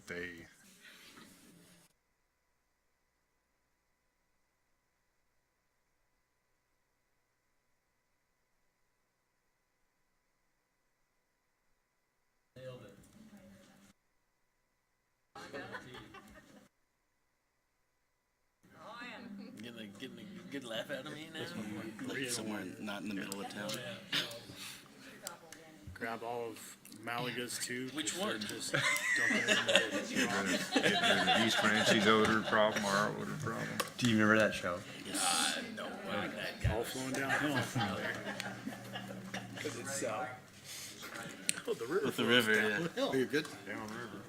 birthday. Getting a good laugh out of me now. Like somewhere not in the middle of town. Grab all of Malaga's too. Which Just start one? Just dumping it in the Getting rid of East Francie's odor problem, our odor problem. Do you remember that show? No, that guy. all flowing downhill from there. Because it's south. Oh, the river. With the flows river, yeah. downhill. Oh, you're good. Downriver.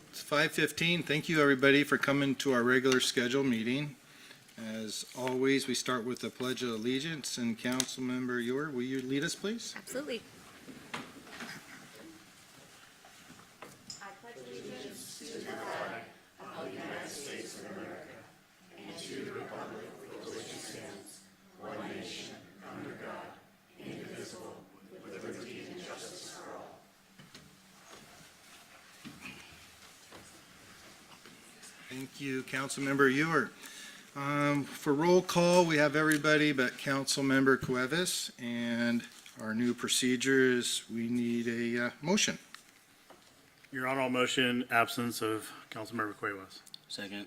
It's 5:15. Thank you, everybody, for coming to our regular scheduled meeting. As always, we start with the Pledge of Allegiance, and Councilmember Ewer, will you lead us, please? Absolutely. Thank you, Councilmember Ewer. For roll call, we have everybody but Councilmember Cuevas, and our new procedure is we need a motion. Your Honor, I'll motion absence of Councilmember Cuevas. Second.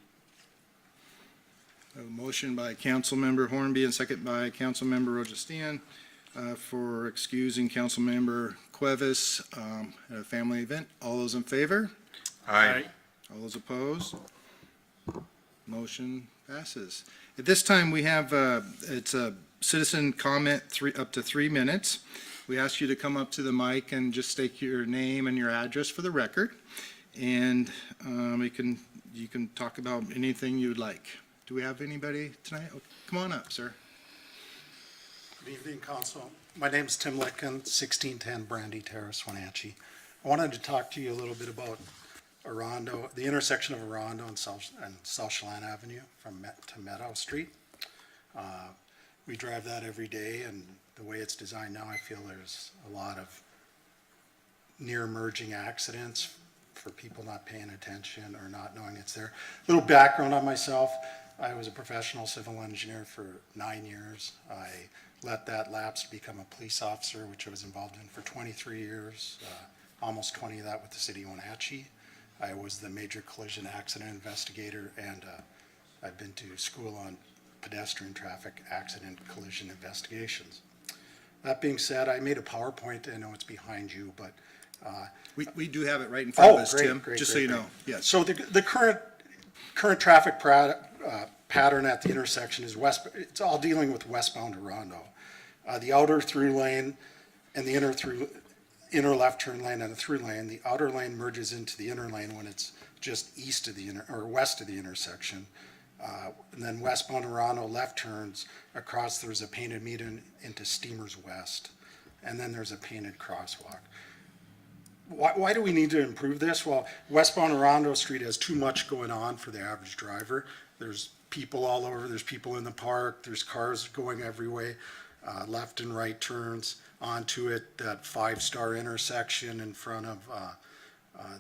A motion by Councilmember Hornby and second by Councilmember Rojastian for excusing Councilmember Cuevas at a family event. All those in favor? Aye. All those opposed? Motion passes. At this time, we have, it's a citizen comment, up to 3 minutes. We ask you to come up to the mic and just state your name and your address for the record. And you can talk about anything you'd like. Do we have anybody tonight? Oh, come on up, sir. Good evening, Council. My name is Tim Litkin, 1610 Brandy Terrace, Wenatchee. I wanted to talk to you a little bit about Orondo, the intersection of Orondo and South Chelan Avenue to Meadow Street. We drive that every day, and the way it's designed now, I feel there's a lot of near merging accidents for people not paying attention or not knowing it's there. Little background on myself. I was a professional civil engineer for 9 years. I let that lapse to become a police officer, which I was involved in for 23 years, almost 20 of that with the city of Wenatchee. I was the major collision accident investigator, and I've been to school on pedestrian traffic accident collision investigations. That being said, I made a PowerPoint. I know it's behind you, but We do have it right in front of us, great, Tim, great, just so great, you great. know. Yes. So the current traffic pattern at the intersection is it's all dealing with westbound Orondo. The outer through lane and the inner left turn lane and the through lane, the outer lane merges into the inner lane when it's just east of the west of the intersection. And then westbound Orondo left turns across, there's a painted median into Steamers West. And then there's a painted crosswalk. Why do we need to improve this? Well, westbound Orondo Street has too much going on for the average driver. There's people all over, there's people in the park, there's cars going every way, left and right turns onto it. That 5-star intersection in front of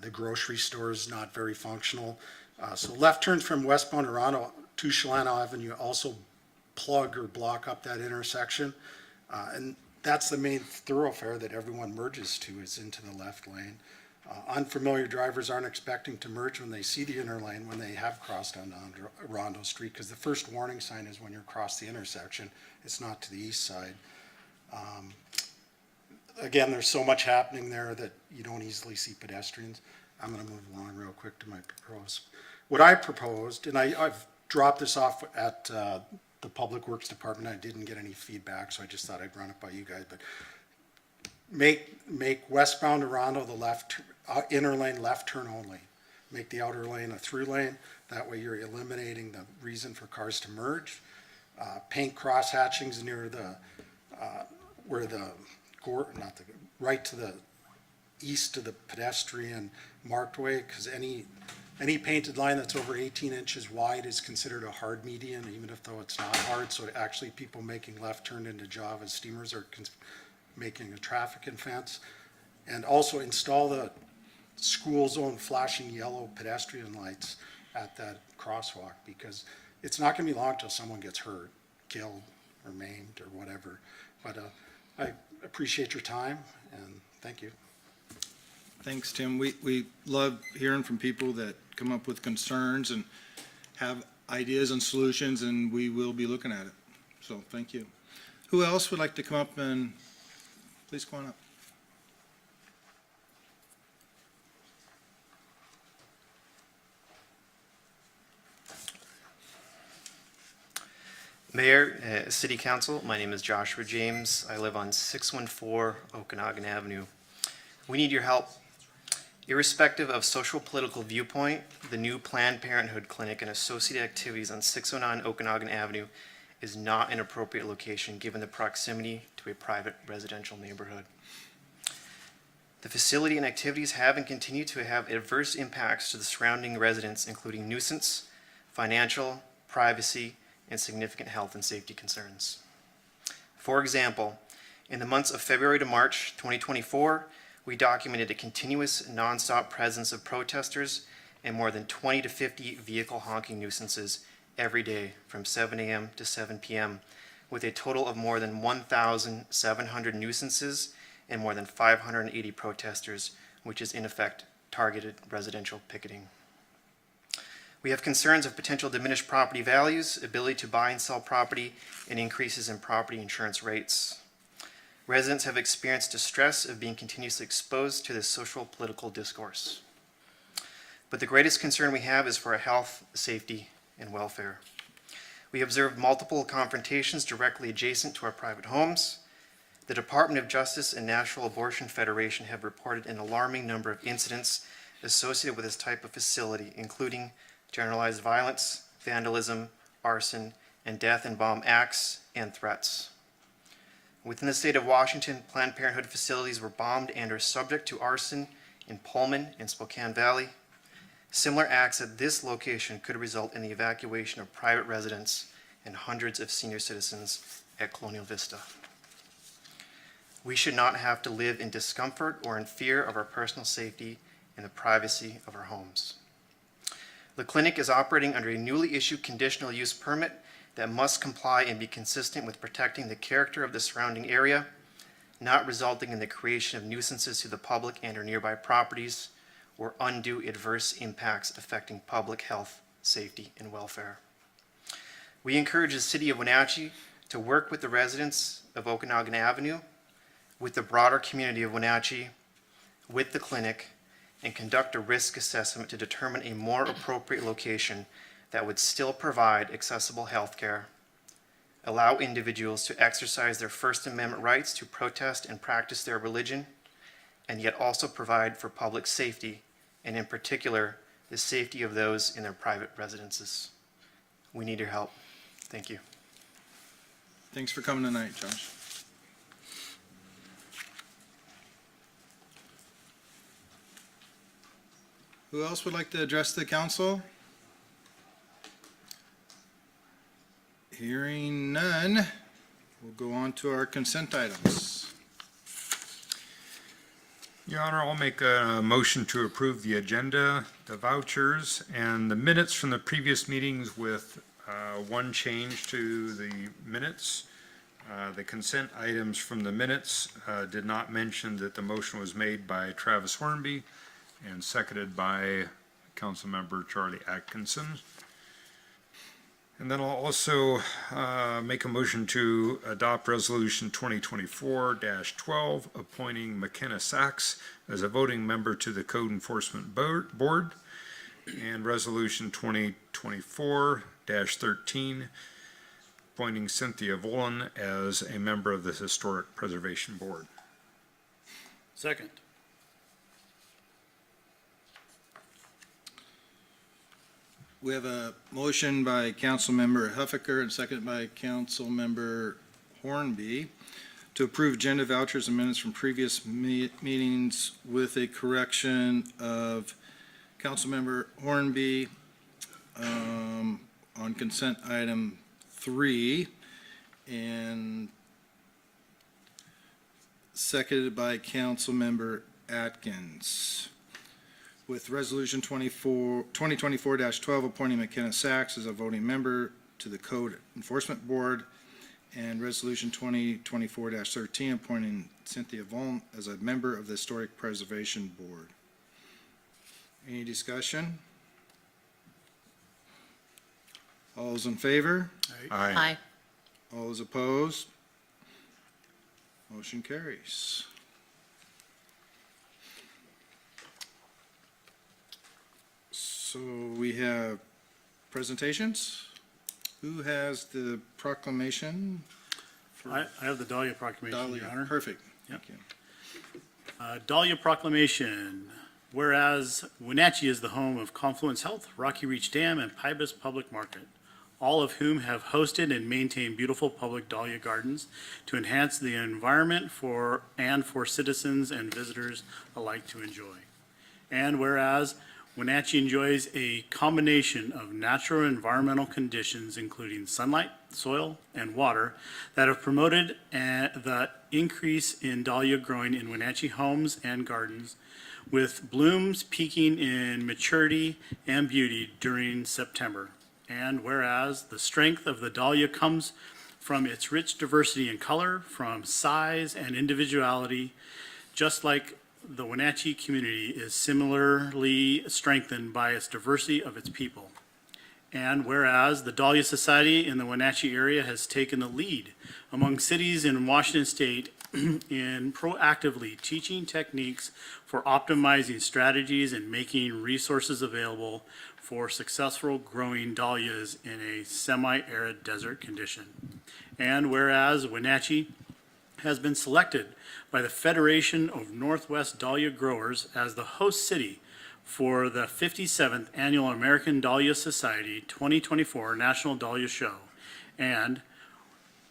the grocery store is not very functional. So left turns from westbound Orondo to Chelan Avenue also plug or block up that intersection. And that's the main thoroughfare that everyone merges to, is into the left lane. Unfamiliar drivers aren't expecting to merge when they see the inner lane when they have crossed on Orondo Street, because the first warning sign is when you're across the intersection. It's not to the east side. Again, there's so much happening there that you don't easily see pedestrians. I'm going to move along real quick to my proposed. What I proposed, and I've dropped this off at the Public Works Department. I didn't get any feedback, so I just thought I'd run it by you guys. But make westbound Orondo the inner lane left turn only. Make the outer lane a through lane. That way you're eliminating the reason for cars to merge. Paint cross hatchings near the right to the east of the pedestrian marked way, because any painted line that's over 18 inches wide is considered a hard median, even if though it's not hard. So actually people making left turn into Java Steamers are making a traffic offense. And also install the school zone flashing yellow pedestrian lights at that crosswalk, because it's not gonna be long till someone gets hurt, killed, or maimed, or whatever. But I appreciate your time, and thank you. Thanks, Tim. We love hearing from people that come up with concerns and have ideas and solutions, and we will be looking at it. So thank you. Who else would like to come up and please come on up? Mayor, City Council, my name is Joshua James. I live on 614 Okanagan Avenue. We need your help. Irrespective of social political viewpoint, the new Planned Parenthood clinic and associated activities on 609 Okanagan Avenue is not an appropriate location given the proximity to a private residential neighborhood. The facility and activities have and continue to have adverse impacts to the surrounding residents, including nuisance, financial, privacy, and significant health and safety concerns. For example, in the months of February to March 2024, we documented a continuous nonstop presence of protesters and more than 20 to 50 vehicle honking nuisances every day from 7 a.m. to 7 p.m., with a total of more than 1,700 nuisances and more than 580 protesters, which is in effect targeted residential picketing. We have concerns of potential diminished property values, ability to buy and sell property, and increases in property insurance rates. Residents have experienced distress of being continuously exposed to this social political discourse. But the greatest concern we have is for our health, safety, and welfare. We observed multiple confrontations directly adjacent to our private homes. The Department of Justice and National Abortion Federation have reported an alarming number of incidents associated with this type of facility, including generalized violence, vandalism, arson, and death and bomb acts and threats. Within the state of Washington, Planned Parenthood facilities were bombed and are subject to arson in Pullman and Spokane Valley. Similar acts at this location could result in the evacuation of private residents and hundreds of senior citizens at Colonial Vista. We should not have to live in discomfort or in fear of our personal safety and the privacy of our homes. The clinic is operating under a newly issued conditional use permit that must comply and be consistent with protecting the character of the surrounding area, not resulting in the creation of nuisances to the public and or nearby properties, or undue adverse impacts affecting public health, safety, and welfare. We encourage the City of Wenatchee to work with the residents of Okanagan Avenue, with the broader community of Wenatchee, with the clinic, and conduct a risk assessment to determine a more appropriate location that would still provide accessible health care, allow individuals to exercise their First Amendment rights to protest and practice their religion, and yet also provide for public safety, and in particular, the safety of those in their private residences. We need your help. Thank you. Thanks for coming tonight, Josh. Who else would like to address the council? Hearing none, we'll go on to our consent items. Your Honor, I'll make a motion to approve the agenda, the vouchers, and the minutes from the previous meetings with one change to the minutes. The consent items from the minutes did not mention that the motion was made by Travis Hornby and seconded by Councilmember Charlie Atkinson. And then I'll also make a motion to adopt Resolution 2024-12, appointing McKenna Sachs as a voting member to the Code Enforcement Board, and Resolution 2024-13, appointing Cynthia Volan as a member of the Historic Preservation Board. Second. We have a motion by Councilmember Huffaker and seconded by Councilmember Hornby to approve agenda vouchers and minutes from previous meetings with a correction of Councilmember Hornby on consent item 3 and seconded by Councilmember Atkins. with Resolution 2024-12 appointing McKenna Sachs as a voting member to the Code Enforcement Board, and Resolution 2024-13 appointing Cynthia Volm as a member of the Historic Preservation Board. Any discussion? All those in favor? Aye. All those opposed? Motion carries. So we have presentations. Who has the proclamation? I have the Dahlia Proclamation, Your Honor. Perfect. Yep. Thank you. Dahlia Proclamation. Whereas Wenatchee is the home of Confluence Health, Rocky Reach Dam, and Pybus Public Market, all of whom have hosted and maintained beautiful public dahlia gardens to enhance the environment for citizens and visitors alike to enjoy. And whereas Wenatchee enjoys a combination of natural and environmental conditions, including sunlight, soil, and water, that have promoted the increase in dahlia growing in Wenatchee homes and gardens, with blooms peaking in maturity and beauty during September. And whereas the strength of the dahlia comes from its rich diversity in color, from size and individuality, just like the Wenatchee community is similarly strengthened by its diversity of its people. And whereas the Dahlia Society in the Wenatchee area has taken the lead among cities in Washington State in proactively teaching techniques for optimizing strategies and making resources available for successful growing dahlias in a semi-arid desert condition. And whereas Wenatchee has been selected by the Federation of Northwest Dahlia Growers as the host city for the 57th Annual American Dahlia Society 2024 National Dahlia Show. And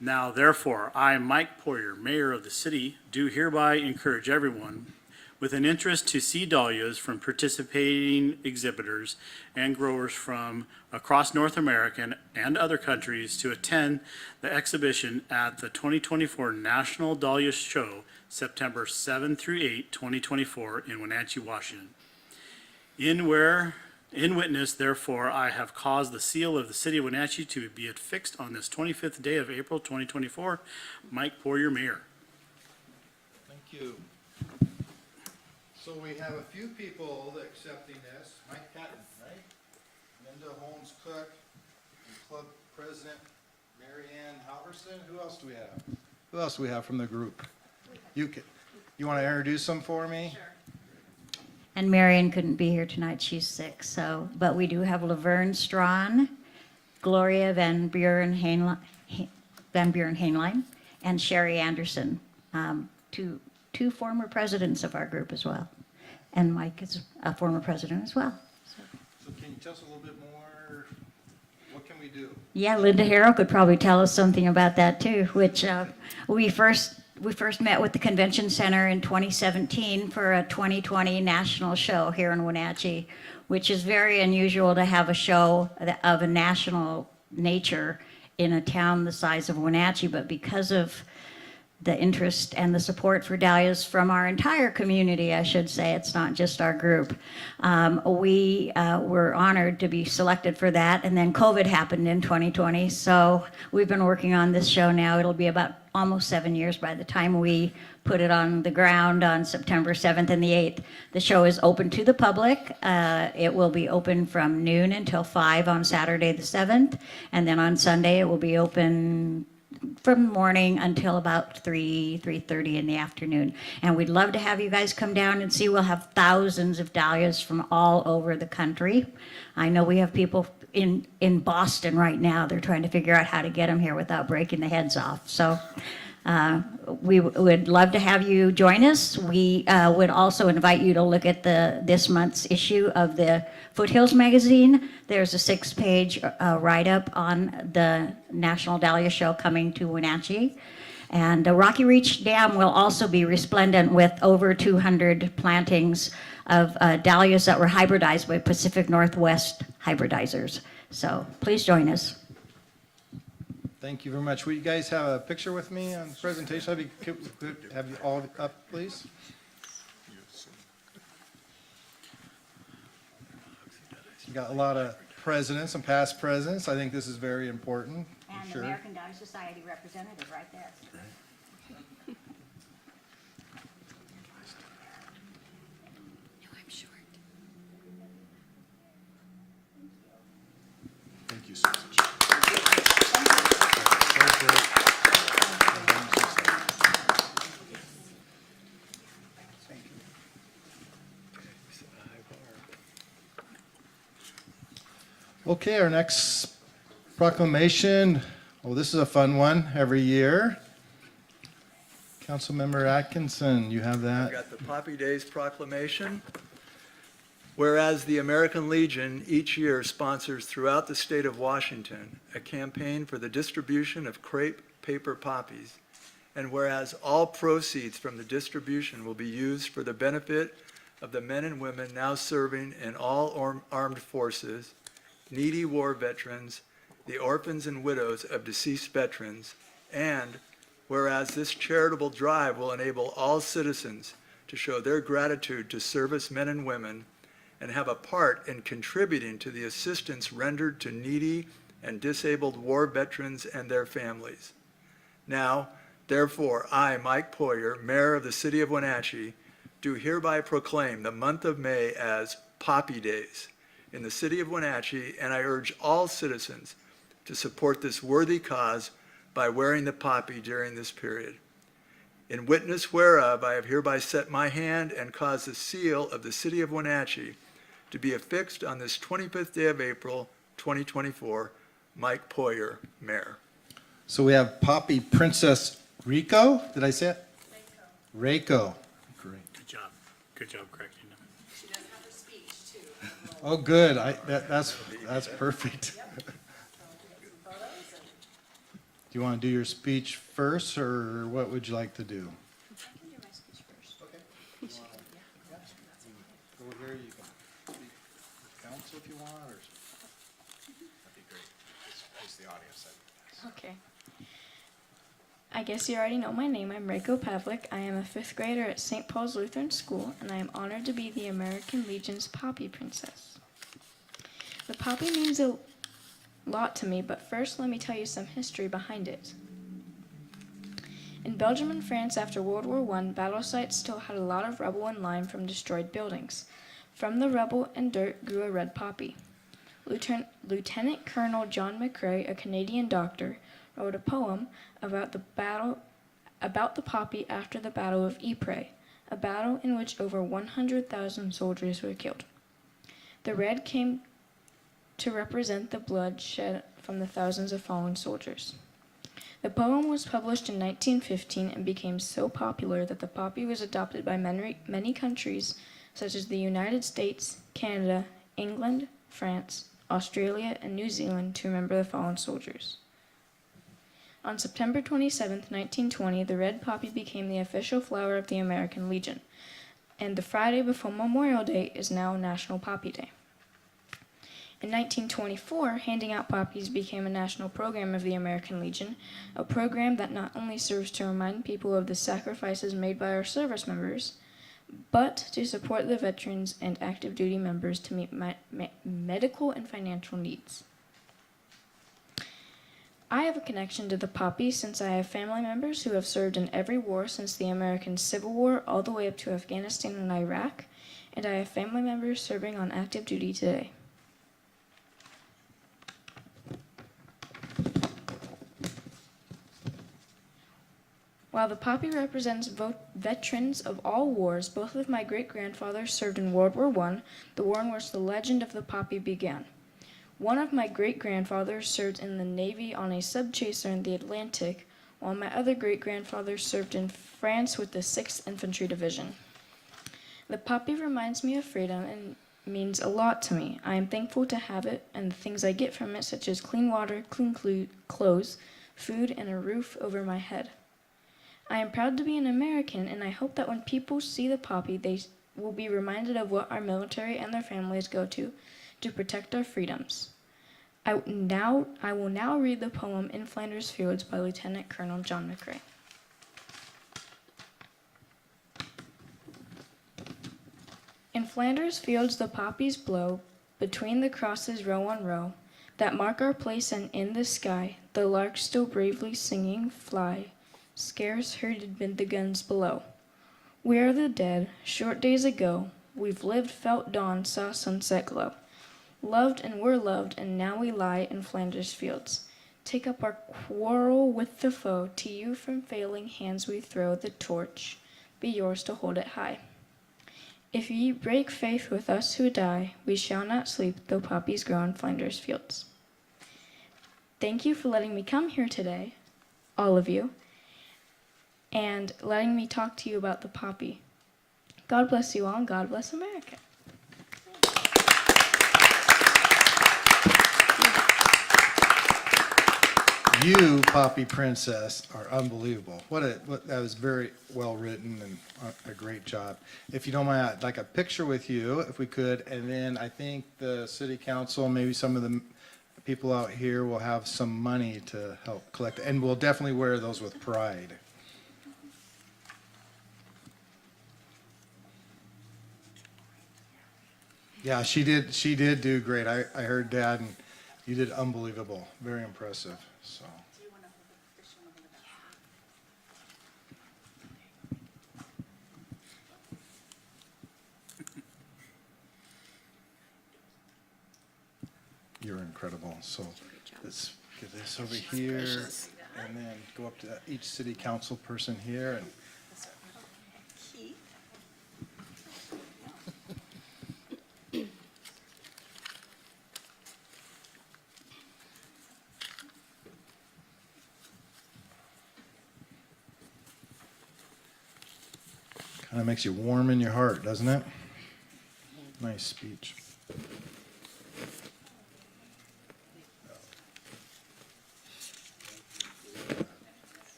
now, therefore, I, Mike Poirier, Mayor of the city, do hereby encourage everyone with an interest to see dahlias from participating exhibitors and growers from across North America and other countries to attend the exhibition at the 2024 National Dahlia Show, September 7 through 8, 2024, in Wenatchee, Washington. In witness, therefore, I have caused the seal of the city of Wenatchee to be affixed on this 25th day of April, 2024. Mike Poirier, Mayor. Thank you. So we have a few people accepting this. Mike Patton, right? Linda Holmes Cook, and Club President Mary Ann Halverson. Who else do we have? Who else do we have from the group? You want to introduce them for me? Sure. And Marion couldn't be here tonight, she's sick, but we do have Laverne Strawn, Gloria Van Buren Hainline, and Sherry Anderson, two former presidents of our group as well. And Mike is a former president as well. So can you tell us a little bit more? What can we do? Yeah, Linda Harrell could probably tell us something about that too, which we first met with the Convention Center in 2017 for a 2020 national show here in Wenatchee, which is very unusual to have a show of a national nature in a town the size of Wenatchee, but because of the interest and the support for dahlias from our entire community, I should say, it's not just our group. We were honored to be selected for that, and then COVID happened in 2020, so we've been working on this show now. It'll be about almost 7 years by the time we put it on the ground on September 7th and the 8th. The show is open to the public. It will be open from noon until 5 on Saturday the 7th, and then on Sunday it will be open from morning until about 3:30 in the afternoon. And we'd love to have you guys come down and see. We'll have thousands of dahlias from all over the country. I know we have people in Boston right now. They're trying to figure out how to get them here without breaking the heads off. So we would love to have you join us. We would also invite you to look at this month's issue of the Foothills magazine. There's a 6-page write-up on the National Dahlia Show coming to Wenatchee. And the Rocky Reach Dam will also be resplendent with over 200 plantings of dahlias that were hybridized by Pacific Northwest hybridizers. So please join us. Thank you very much. Will you guys have a picture with me on the presentation? Have you all up, please? You got a lot of presidents and past presidents. I think this is very important, And for the sure. American Dye Society representative right there. No, I'm short. Thank you so much. Okay, our next proclamation, oh, this is a fun one every year. Councilmember Atkinson, you have I've that? got the Poppy Days proclamation. Whereas the American Legion each year sponsors throughout the state of Washington a campaign for the distribution of crepe paper poppies, and whereas all proceeds from the distribution will be used for the benefit of the men and women now serving in all armed forces, needy war veterans, the orphans and widows of deceased veterans, and whereas this charitable drive will enable all citizens to show their gratitude to servicemen and women and have a part in contributing to the assistance rendered to needy and disabled war veterans and their families. Now, therefore, I, Mike Poyer, Mayor of the City of Wenatchee, do hereby proclaim the month of May as Poppy Days in the City of Wenatchee, and I urge all citizens to support this worthy cause by wearing the poppy during this period. In witness whereof, I have hereby set my hand and caused the seal of the City of Wenatchee to be affixed on this 25th day of April, 2024. Mike Poyer, Mayor. So we have Poppy Princess Rico, did I say it? Reiko. Great. Good job. Good job correcting them. She does have her speech too. Oh, good, that's perfect. Do you want to do your speech first, or what would you like to do? I can do my speech first. Over here, you can speak with council if you want, or? That'd be great. Face the audience. Okay. I guess you already know my name. I'm Reiko Pavlik. I am a 5th grader at St. Paul's Lutheran School, and I am honored to be the American Legion's Poppy Princess. The poppy means a lot to me, but first let me tell you some history behind it. In Belgium and France after World War I, battle sites still had a lot of rubble and lime from destroyed buildings. From the rubble and dirt grew a red poppy. Lieutenant Colonel John McCrae, a Canadian doctor, wrote a poem about the poppy after the Battle of Ypres, a battle in which over 100,000 soldiers were killed. The red came to represent the blood shed from the thousands of fallen soldiers. The poem was published in 1915 and became so popular that the poppy was adopted by many countries such as the United States, Canada, England, France, Australia, and New Zealand to remember the fallen soldiers. On September 27, 1920, the red poppy became the official flower of the American Legion, and the Friday before Memorial Day is now National Poppy Day. In 1924, handing out poppies became a national program of the American Legion, a program that not only serves to remind people of the sacrifices made by our service members, but to support the veterans and active duty members to meet medical and financial needs. I have a connection to the poppy since I have family members who have served in every war since the American Civil War all the way up to Afghanistan and Iraq, and I have family members serving on active duty today. While the poppy represents veterans of all wars, both of my great-grandfathers served in World War I, the war in which the legend of the poppy began. One of my great-grandfathers served in the Navy on a subchaser in the Atlantic, while my other great-grandfather served in France with the 6th Infantry Division. The poppy reminds me of freedom and means a lot to me. I am thankful to have it and the things I get from it, such as clean water, clean clothes, food, and a roof over my head. I am proud to be an American, and I hope that when people see the poppy, they will be reminded of what our military and their families go to protect our freedoms. I will now read the poem In Flanders Fields by Lieutenant Colonel John McCrae. In Flanders fields the poppies blow, Between the crosses, row on row, that mark our place, and in the sky, the larks still bravely singing fly, scarce heard amid the guns below. We are the dead, short days ago, we've lived, felt dawn, saw sunset glow. Loved and were loved, and now we lie in Flanders fields. Take up our quarrel with the foe, to you from failing hands we throw the torch, be yours to hold it high. If ye break faith with us who die, we shall not sleep, though poppies grow in Flanders fields. Thank you for letting me come here today, all of you, and letting me talk to you about the poppy. God bless you all, and God bless America. You, Poppy Princess, are unbelievable. That was very well written and a great job. If you don't mind, I'd like a picture with you, if we could, and then I think the city council, maybe some of the people out here will have some money to help collect, and we'll definitely wear those with pride. Yeah, she did do great. I heard Dad, and you did unbelievable. Very impressive, so. You're incredible. So let's get this over here and then go up to each city council person here and. Kind of makes you warm in your heart, doesn't it? Nice speech.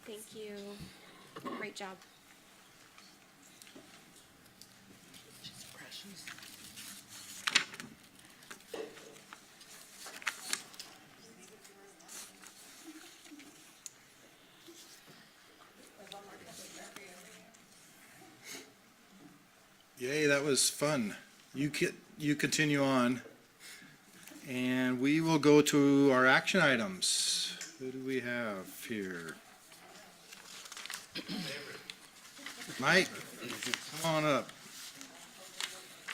Thank you. Great job. She's precious. Yay, that was fun. You continue on. And we will go to our action items. Who do we have here? Mike, come on up.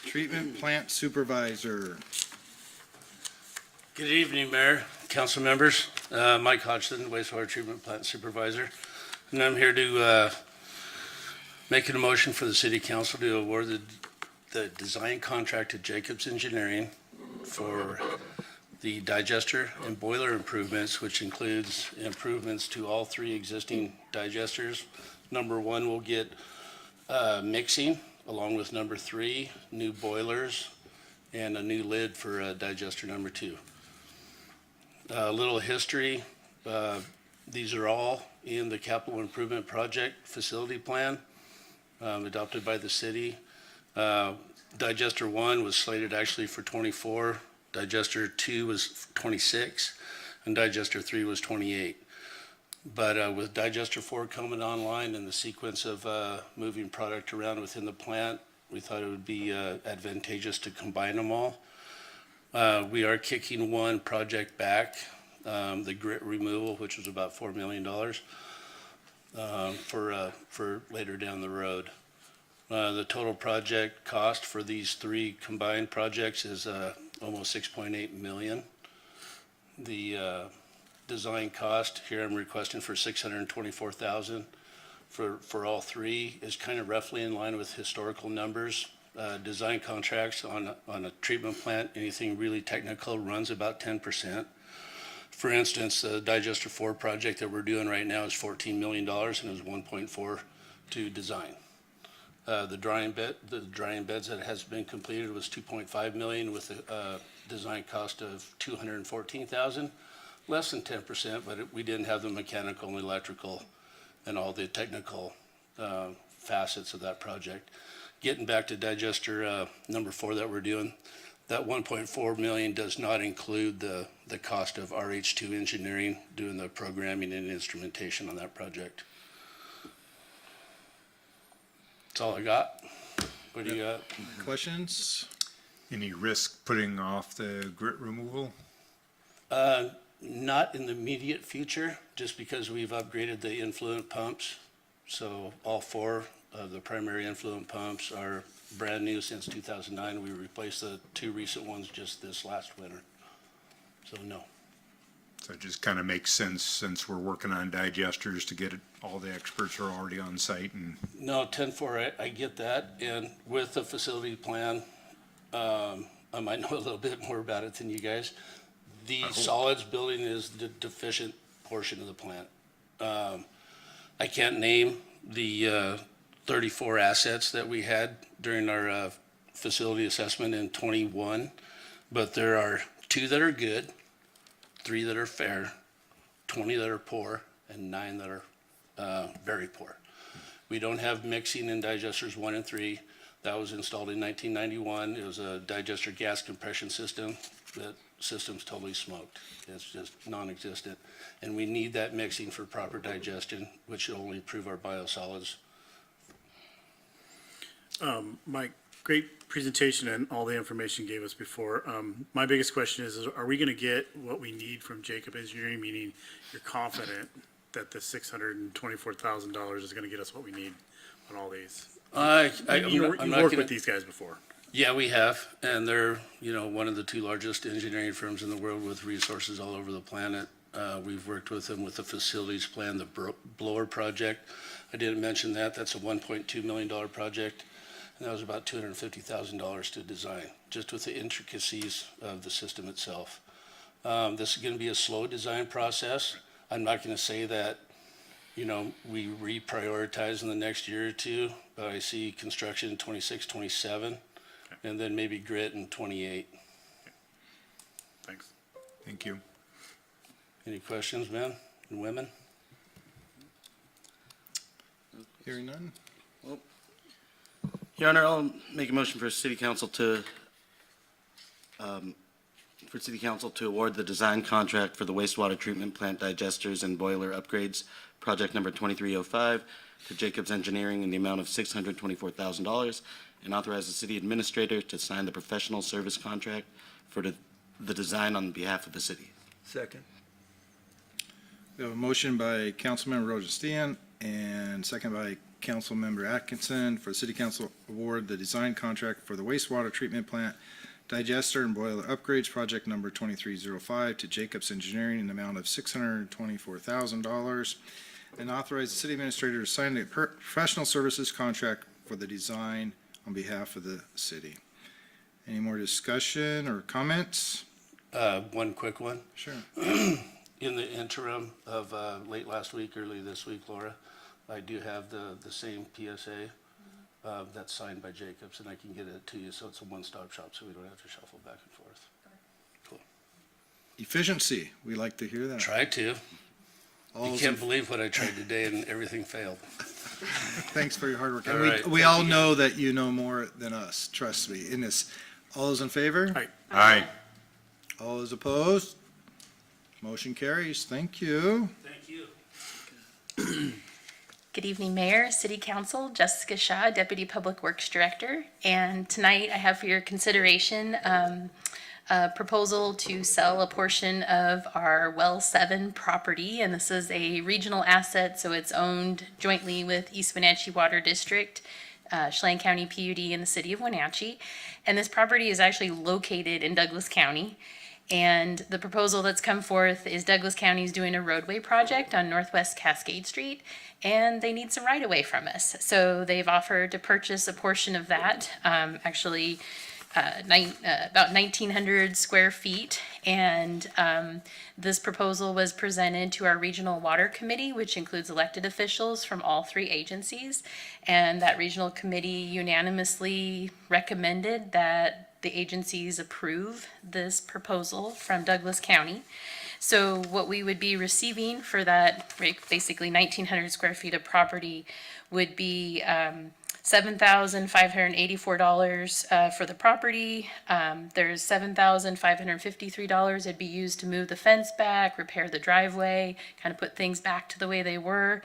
Treatment plant supervisor. Good evening, Mayor, council members. Mike Hodgson, wastewater treatment plant supervisor. And I'm here to make a motion for the city council to award the design contract to Jacobs Engineering for the digester and boiler improvements, which includes improvements to all three existing digesters. Number one will get mixing, along with number three, new boilers, and a new lid for digester number two. A little history, these are all in the capital improvement project facility plan adopted by the city. Digester 1 was slated actually for 24, digester 2 was 26, and digester 3 was 28. But with digester 4 coming online and the sequence of moving product around within the plant, we thought it would be advantageous to combine them all. We are kicking one project back, the grit removal, which was about $4 million for later down the road. The total project cost for these three combined projects is almost $6.8 million. The design cost here I'm requesting for $624,000 for all three is kind of roughly in line with historical numbers. Design contracts on a treatment plant, anything really technical runs about 10%. For instance, the Digester 4 project that we're doing right now is $14 million and is 1.4 to design. The drying beds that has been completed was 2.5 million with a design cost of 214,000, less than 10%, but we didn't have the mechanical and electrical and all the technical facets of that project. Getting back to Digester number 4 that we're doing, that 1.4 million does not include the cost of RH2 engineering doing the programming and instrumentation on that project. That's all I got. What do you got? Questions? Any risk putting off the grit removal? Not in the immediate future, just because we've upgraded the influent pumps. So all 4 of the primary influent pumps are brand new since 2009. We replaced the 2 recent ones just this last winter. So no. So it just kind of makes sense since we're working on digesters to get it, all the experts are already on site and. No, 10-4, I get that. And with the facility plan, I might know a little bit more about it than you guys. The solids building is the deficient portion of the plant. I can't name the 34 assets that we had during our facility assessment in 21, but there are 2 that are good, 3 that are fair, 20 that are poor, and 9 that are very poor. We don't have mixing in digesters 1 and 3. That was installed in 1991. It was a digester gas compression system. That system's totally smoked. It's just non-existent. And we need that mixing for proper digestion, which will only improve our biosolids. Mike, great presentation and all the information you gave us before. My biggest question is are we going to get what we need from Jacob Engineering, meaning you're confident that the $624,000 is going to get us what we need on all these? You worked with these guys before. Yeah, we have, and they're, one of the 2 largest engineering firms in the world with resources all over the planet. We've worked with them with the facilities plan, the blower project. I didn't mention that. That's a $1.2 million project, and that was about $250,000 to design, just with the intricacies of the system itself. This is going to be a slow design process. I'm not going to say that, we reprioritize in the next year or 2, but I see construction in 26, 27. And then maybe grit in 28. Thanks. Thank you. Any questions, men and women? Hearing none? Your Honor, I'll make a motion for City Council to award the design contract for the wastewater treatment plant digesters and boiler upgrades, project number 2305, to Jacobs Engineering in the amount of $624,000, and authorize the city administrator to sign the professional service contract for the design on behalf of the city. Second. We have a motion by Councilmember Rojan and second by Councilmember Atkinson for the City Council award the design contract for the wastewater treatment plant digester and boiler upgrades, project number 2305, to Jacobs Engineering in the amount of $624,000, and authorize the city administrator to sign the professional services contract for the design on behalf of the city. Any more discussion or comments? One quick one. Sure. In the interim of late last week, early this week, Laura, I do have the same PSA that's signed by Jacobs, and I can get it to you, so it's a one-stop shop, so we don't have to shuffle back and forth. Cool. Efficiency, we like to hear that. Try to. All You those can't in- believe what I tried today, and everything failed. Thanks for your hard work. All And right. we all know that you know more than us, trust me, in this. All those in favor? Aye. Aye. All those opposed? Motion carries. Thank you. Thank you. Good evening, Mayor, City Council, Jessica Shaw, Deputy Public Works Director. And tonight I have for your consideration a proposal to sell a portion of our Well 7 property. And this is a regional asset, so it's owned jointly with East Wenatchee Water District, Chelan County PUD, and the City of Wenatchee. And this property is actually located in Douglas County. And the proposal that's come forth is Douglas County is doing a roadway project on Northwest Cascade Street, and they need some right-of-way from us. So they've offered to purchase a portion of that. Actually, about 1,900 square feet. And this proposal was presented to our Regional Water Committee, which includes elected officials from all three agencies. And that regional committee unanimously recommended that the agencies approve this proposal from Douglas County. So what we would be receiving for that, basically 1,900 square feet of property, would be $7,584 for the property. There's $7,553 it'd be used to move the fence back, repair the driveway, kind of put things back to the way they were.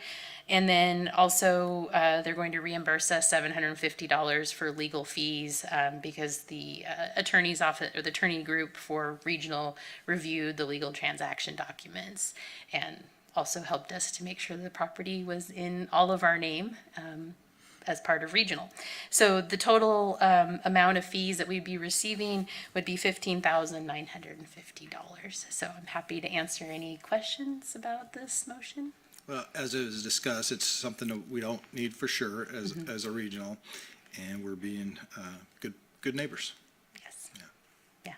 And then also, they're going to reimburse us $750 for legal fees, because the attorney's office, or the attorney group for regional reviewed the legal transaction documents and also helped us to make sure the property was in all of our name, as part of regional. So the total amount of fees that we'd be receiving would be $15,950. So I'm happy to answer any questions about this motion. Well, as it was discussed, it's something that we don't need for sure as a regional, and we're being good neighbors. Yes. Yeah. Yeah.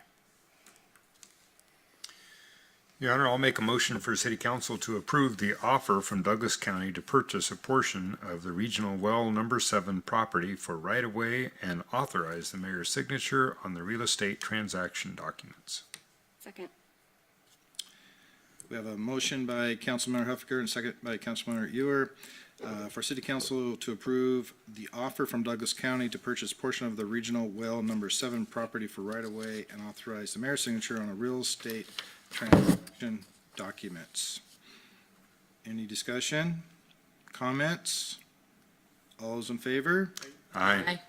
Your Honor, I'll make a motion for City Council to approve the offer from Douglas County to purchase a portion of the Regional Well Number 7 property for right-of-way and authorize the mayor's signature on the real estate transaction documents. Second. We have a motion by Councilmember Huffaker and second by Councilmember Ewer for City Council to approve the offer from Douglas County to purchase portion of the Regional Well Number 7 property for right-of-way and authorize the mayor's signature on a real estate transaction documents. Any discussion? Comments? All those in favor? Aye.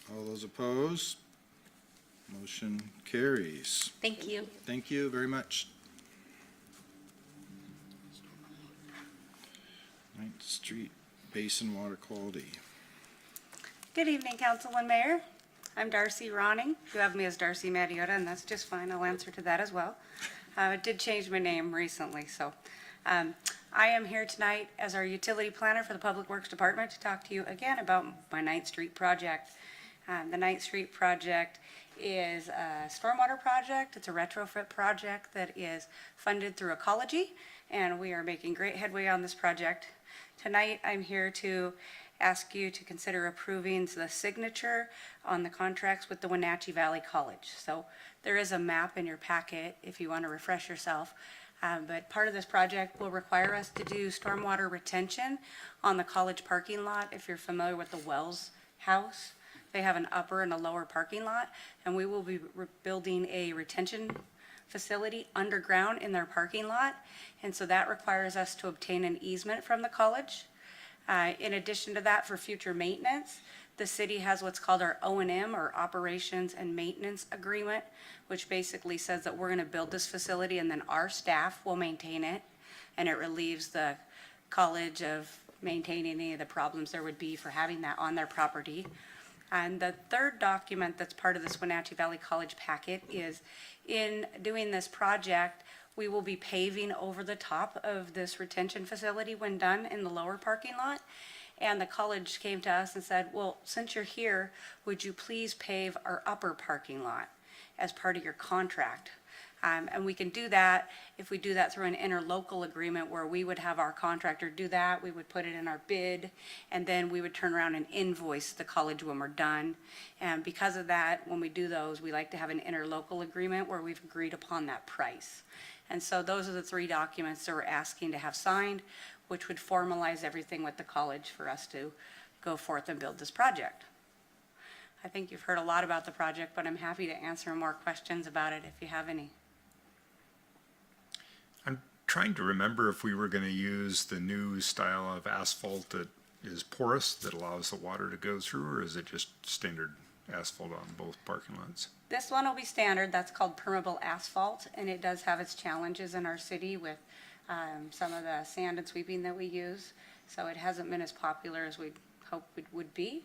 All those opposed? Motion carries. Thank you. Thank you very much. 9th Street Basin Water Quality. Good evening, Council and Mayor. I'm Darcy Ronning. You have me as Darcy Mariota, and that's just fine. I'll answer to that as well. I did change my name recently, so I am here tonight as our utility planner for the Public Works Department to talk to you again about my 9th Street project. The 9th Street project is a stormwater project. It's a retrofit project that is funded through Ecology, and we are making great headway on this project. Tonight, I'm here to ask you to consider approving the signature on the contracts with the Wenatchee Valley College. So there is a map in your packet if you want to refresh yourself. But part of this project will require us to do stormwater retention on the college parking lot. If you're familiar with the Wells House, they have an upper and a lower parking lot, and we will be building a retention facility underground in their parking lot. And so that requires us to obtain an easement from the college. In addition to that, for future maintenance, the city has what's called our O&M, or Operations and Maintenance Agreement, which basically says that we're going to build this facility and then our staff will maintain it. And it relieves the college of maintaining any of the problems there would be for having that on their property. And the third document that's part of this Wenatchee Valley College packet is, in doing this project, we will be paving over the top of this retention facility when done in the lower parking lot. And the college came to us and said, well, since you're here, would you please pave our upper parking lot as part of your contract? And we can do that if we do that through an interlocal agreement where we would have our contractor do that. We would put it in our bid, and then we would turn around and invoice the college when we're done. And because of that, when we do those, we like to have an interlocal agreement where we've agreed upon that price. And so those are the three documents that we're asking to have signed, which would formalize everything with the college for us to go forth and build this project. I think you've heard a lot about the project, but I'm happy to answer more questions about it if you have any. I'm trying to remember if we were going to use the new style of asphalt that is porous, that allows the water to go through, or is it just standard asphalt on both parking lots? This one will be standard. That's called permeable asphalt, and it does have its challenges in our city with some of the sand and sweeping that we use. So it hasn't been as popular as we'd hope it would be.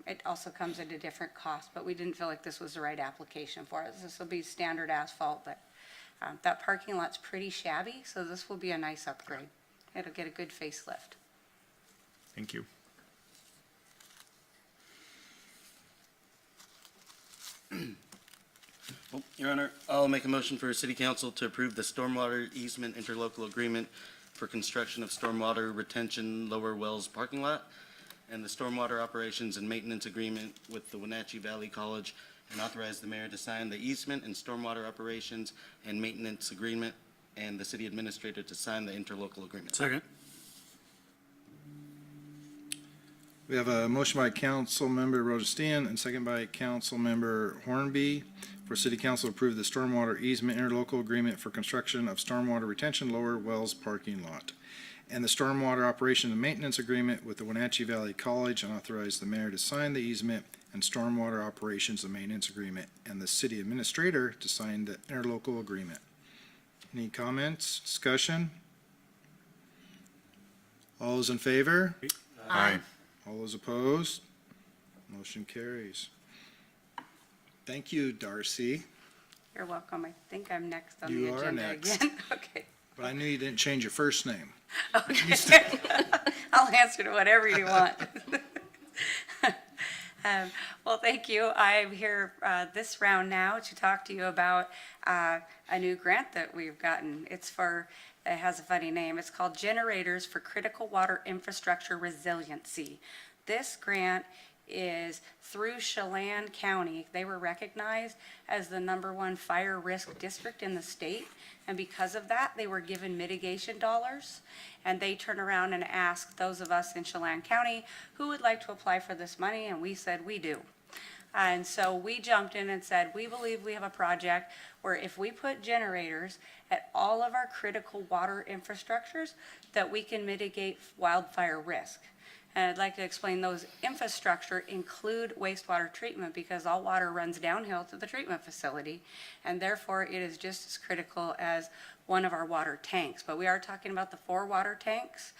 It also comes at a different cost, but we didn't feel like this was the right application for it. This will be standard asphalt, but that parking lot's pretty shabby, so this will be a nice upgrade. It'll get a good facelift. Thank you. Your Honor, I'll make a motion for City Council to approve the stormwater easement interlocal agreement for construction of stormwater retention lower wells parking lot and the stormwater operations and maintenance agreement with the Wenatchee Valley College, and authorize the mayor to sign the easement and stormwater operations and maintenance agreement and the city administrator to sign the interlocal agreement. Second. We have a motion by Councilmember Rojestan and second by Councilmember Hornby for City Council to approve the stormwater easement interlocal agreement for construction of stormwater retention lower wells parking lot and the stormwater operation and maintenance agreement with the Wenatchee Valley College, and authorize the mayor to sign the easement and stormwater operations and maintenance agreement and the city administrator to sign the interlocal agreement. Any comments, discussion? All those in favor? Aye. All those opposed? Motion carries. Thank you, Darcy, You're welcome. I think I'm next on You the are agenda next. again. Okay. but I knew you didn't change your first name. Okay. I'll answer to whatever you want. Well, thank you. I'm here this round now to talk to you about a new grant that we've gotten. It has a funny name. It's called Generators for Critical Water Infrastructure Resiliency. This grant is through Chelan County. They were recognized as the #1 fire risk district in the state. And because of that, they were given mitigation dollars. And they turn around and ask those of us in Chelan County who would like to apply for this money, and we said we do. And so we jumped in and said, we believe we have a project where if we put generators at all of our critical water infrastructures, that we can mitigate wildfire risk. And I'd like to explain those infrastructure include wastewater treatment, because all water runs downhill to the treatment facility. And therefore, it is just as critical as one of our water tanks. But we are talking about the 4 water tanks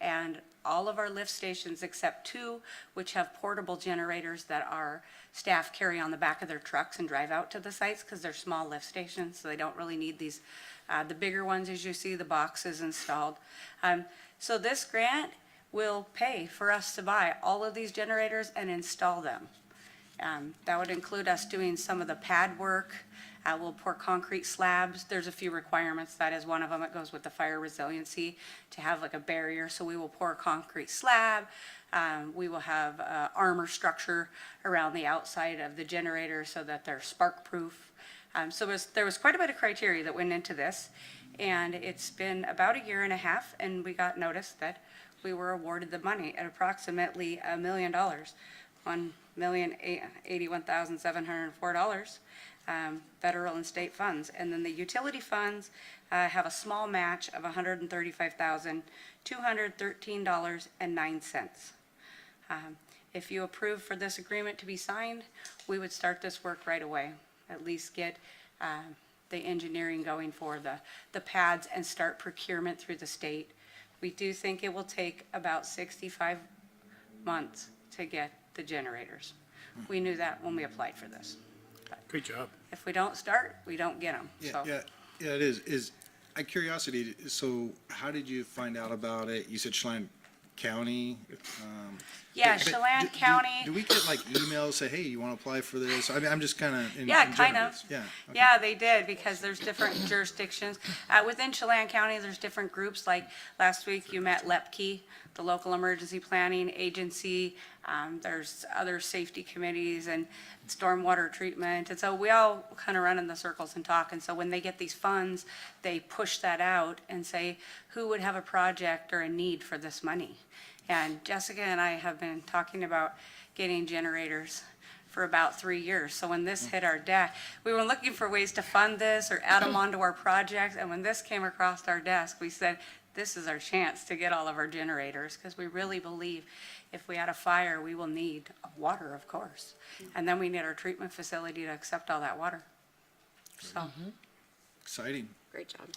and all of our lift stations except 2, which have portable generators that our staff carry on the back of their trucks and drive out to the sites, because they're small lift stations, so they don't really need these. The bigger ones, as you see, the boxes installed. So this grant will pay for us to buy all of these generators and install them. That would include us doing some of the pad work. We'll pour concrete slabs. There's a few requirements. That is one of them. It goes with the fire resiliency to have like a barrier. So we will pour a concrete slab. We will have armor structure around the outside of the generator so that they're spark proof. So there was quite a bit of criteria that went into this. And it's been about 1.5 years, and we got notice that we were awarded the money at approximately $1 million, $1,081,704, federal and state funds. And then the utility funds have a small match of $135,213.09. If you approve for this agreement to be signed, we would start this work right away, at least get the engineering going for the pads and start procurement through the state. We do think it will take about 65 months to get the generators. We knew that when we applied for this. Great job. If we don't start, we don't get them. Yeah, it is. Out of curiosity, so how did you find out about it? You said Chelan County? Yeah, but Chelan County. Do we get like emails, say, hey, you want to apply for this? I mean, I'm just kind of. Yeah, kind of. Yeah. Okay. Yeah, they did, because there's different jurisdictions. Within Chelan County, there's different groups, like last week you met LEPKI, the Local Emergency Planning Agency. There's other safety committees and stormwater treatment. And so we all kind of run in the circles and talk. And so when they get these funds, they push that out and say, who would have a project or a need for this money? And Jessica and I have been talking about getting generators for about 3 years. So when this hit our desk, we were looking for ways to fund this or add them onto our projects. And when this came across our desk, we said, this is our chance to get all of our generators, because we really believe if we had a fire, we will need water, of course. And then we need our treatment facility to accept all that water. So, Exciting. Great job.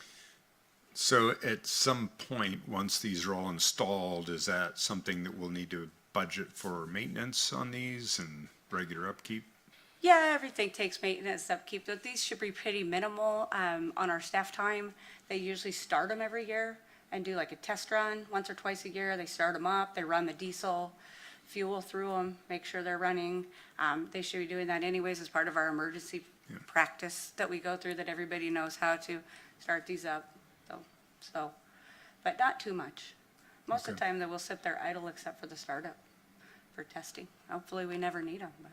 So at some point, once these are all installed, is that something that we'll need to budget for maintenance on these and regular upkeep? yeah, everything takes maintenance, upkeep, but these should be pretty minimal on our staff time. They usually start them every year and do like a test run once or twice a year. They start them up, they run the diesel fuel through them, make sure they're running. They should be doing that anyways as part of our emergency practice that we go through, that everybody knows how to start these up. So, but not too much. Most of the time, they will sit there idle except for the startup for testing. Hopefully, we never need them, but.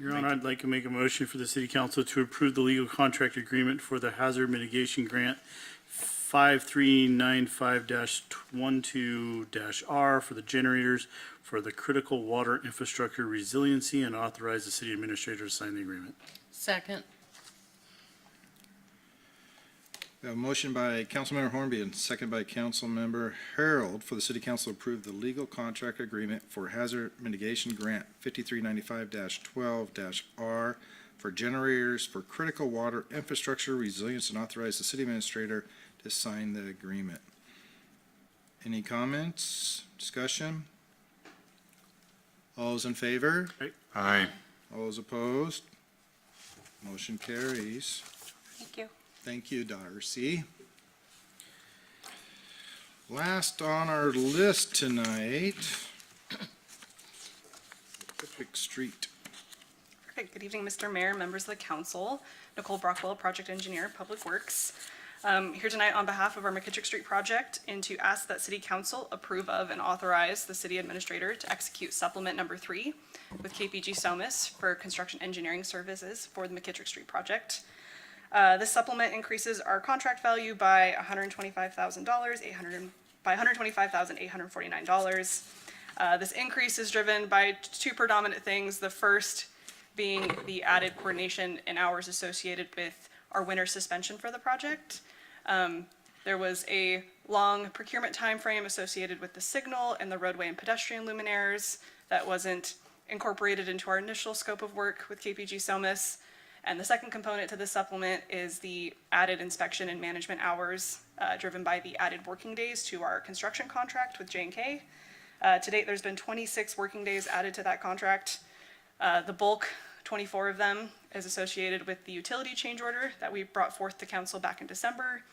Your Honor, I'd like to make a motion for the city council to approve the legal contract agreement for the hazard mitigation grant 5395-12-R for the generators for the critical water infrastructure resiliency and authorize the city administrator to sign the agreement. Second. We have a motion by Councilmember Hornby and second by Councilmember Harold for the city council to approve the legal contract agreement for hazard mitigation grant 5395-12-R for generators for critical water infrastructure resilience and authorize the city administrator to sign the agreement. Any comments, discussion? All those in favor? Aye. All those opposed? Motion carries. Thank you. Thank you, Darcy. Last on our list tonight, Patrick Street. Perfect. Good evening, Mr. Mayor, members of the council. Nicole Brockwell, Project Engineer, Public Works. Here tonight on behalf of our McKittrick Street project and to ask that City Council approve of and authorize the City Administrator to execute Supplement Number 3 with KPG Somas for construction engineering services for the McKittrick Street project. This supplement increases our contract value by $125,849. This increase is driven by two predominant things. The first being the added coordination and hours associated with our winter suspension for the project. There was a long procurement timeframe associated with the signal and the roadway and pedestrian luminaires that wasn't incorporated into our initial scope of work with KPG Somas. And the second component to this supplement is the added inspection and management hours driven by the added working days to our construction contract with J&K. To date, there's been 26 working days added to that contract. The bulk, 24 of them, is associated with the utility change order that we brought forth to council back in December.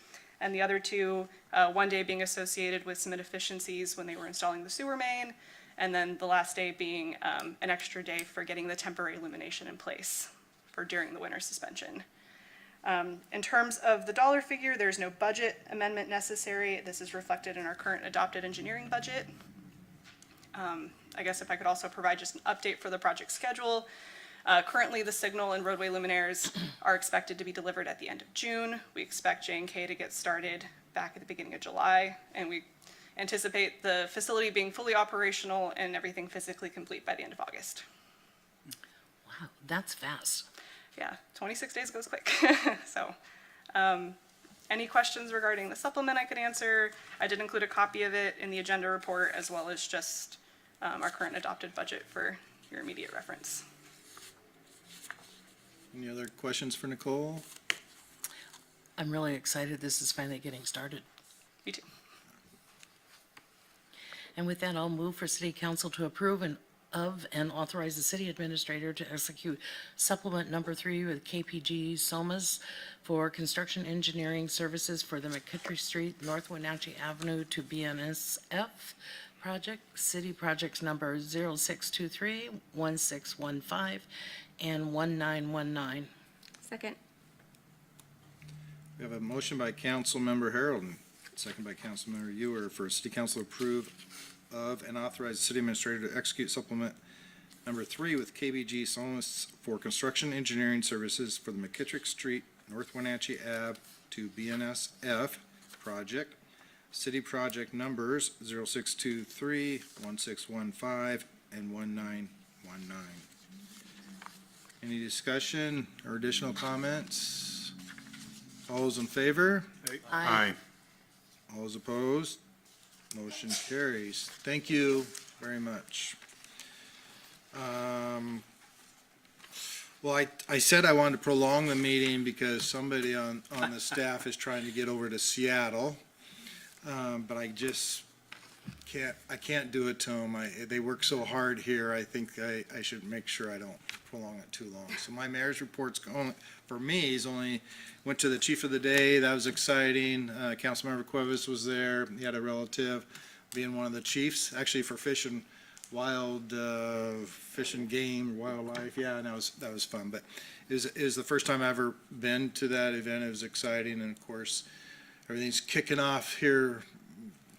And the other two, one day being associated with some inefficiencies when they were installing the sewer main. And then the last day being an extra day for getting the temporary illumination in place for during the winter suspension. In terms of the dollar figure, there's no budget amendment necessary. This is reflected in our current adopted engineering budget. I guess if I could also provide just an update for the project schedule. Currently, the signal and roadway luminaires are expected to be delivered at the end of June. We expect J&K to get started back at the beginning of July, and we anticipate the facility being fully operational and everything physically complete by the end of August. Wow, that's fast. Yeah, 26 days goes quick. So, any questions regarding the supplement I could answer? I did include a copy of it in the agenda report as well as just our current adopted budget for your immediate reference. Any other questions for Nicole? I'm really excited this is finally getting started. Me too. And with that, I'll move for City Council to approve and authorize the city administrator to execute supplement number 3 with KPG Somas for construction engineering services for the McKittrick Street, North Wenatchee Avenue to BNSF project, city projects number 0623, 1615, and 1919. Second. We have a motion by Councilmember Harold and second by Councilmember Ewer for City Council to approve of and authorize the city administrator to execute supplement number 3 with KBG Solis for construction engineering services for the McKittrick Street, North Wenatchee Ave to BNSF project. City project numbers 0623, 1615, and 1919. Any discussion or additional comments? All those in favor? Aye. All those opposed? Motion carries. Thank you very much. Well, I said I wanted to prolong the meeting because somebody on the staff is trying to get over to Seattle. But I just can't do it to them. They work so hard here, I think I should make sure I don't prolong it too long. So my mayor's report's going, for me, he's only, went to the chief of the day, that was exciting. Councilmember Cuevas was there, he had a relative being one of the chiefs, actually for fishing wild fish and game, wildlife. Yeah, and that was fun. But it was the first time I've ever been to that event. It was exciting, and of course, everything's kicking off here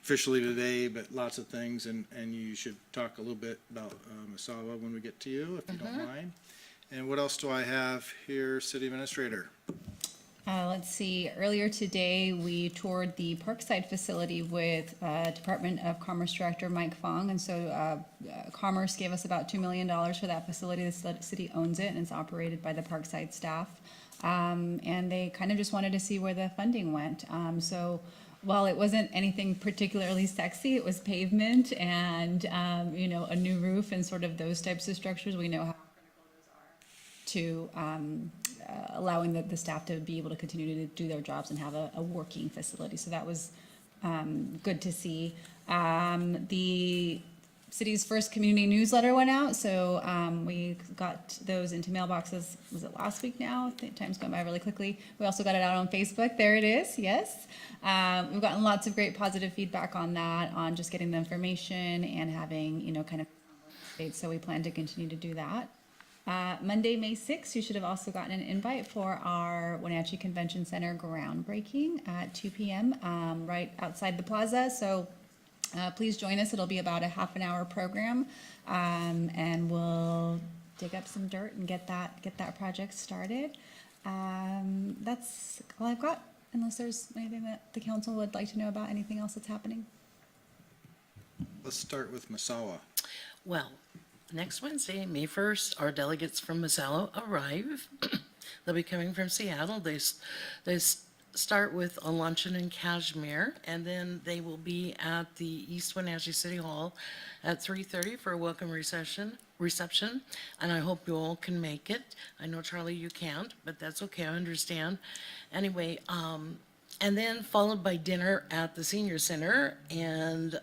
officially today, but lots of things, and you should talk a little bit about Masawa when we get to you, if you don't mind. And what else do I have here, City Administrator? Let's see, earlier today, we toured the Parkside facility with Department of Commerce Director Mike Fong. And so Commerce gave us about $2 million for that facility. The city owns it and it's operated by the Parkside staff. And they kind of just wanted to see where the funding went. So while it wasn't anything particularly sexy, it was pavement and, a new roof and sort of those types of structures. We know how to allowing the staff to be able to continue to do their jobs and have a working facility. So that was good to see. The city's first community newsletter went out, so we got those into mailboxes, was it last week now? I think time's gone by really quickly. We also got it out on Facebook. There it is, yes. We've gotten lots of great positive feedback on that, on just getting the information and having, kind of updates. So we plan to continue to do that. Monday, May 6th, you should have also gotten an invite for our Wenatchee Convention Center groundbreaking at 2 p.m. Right outside the plaza. So please join us. It'll be about a half an hour program, and we'll dig up some dirt and get that project started. That's all I've got, unless there's anything that the council would like to know about, anything else that's happening. Let's start with Masawa. Well, next Wednesday, May 1st, our delegates from Masalo arrive. They'll be coming from Seattle. They start with a luncheon in Kashmir, and then they will be at the East Wenatchee City Hall at 3:30 for a welcome reception. And I hope you all can make it. I know, Charlie, you can't, but that's okay. I understand. Anyway, and then followed by dinner at the Senior Center, and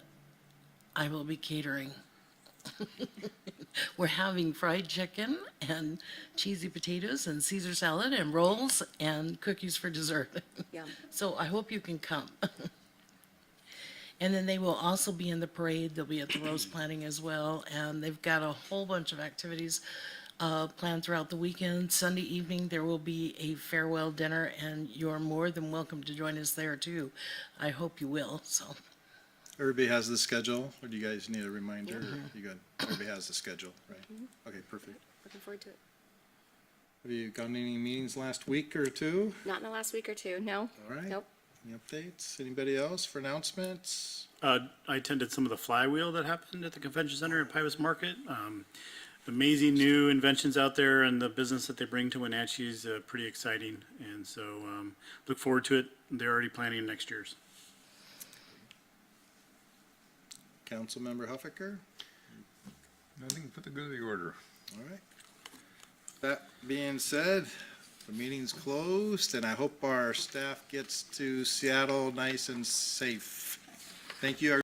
I will be catering. We're having fried chicken and cheesy potatoes and Caesar salad and rolls and cookies for dessert. Yum. So I hope you can come. And then they will also be in the parade. They'll be at the rose planting as well. And they've got a whole bunch of activities planned throughout the weekend. Sunday evening, there will be a farewell dinner, and you're more than welcome to join us there too. I hope you will, so. Everybody has the schedule, or do you guys need a reminder? Or you got, everybody has the schedule, right? Okay, perfect. Looking forward to it. Have you gone to any meetings last week or two? Not in the last week or two, no. All right. Nope. Any updates? Anybody else for announcements? I attended some of the flywheel that happened at the convention center at Pybus Market. Amazing new inventions out there, and the business that they bring to Wenatchee is pretty exciting. And so look forward to it. They're already planning next year's. Councilmember Huffaker? Nothing for the good of the order. All right. That being said, the meeting's closed, and I hope our staff gets to Seattle nice and safe. Thank you,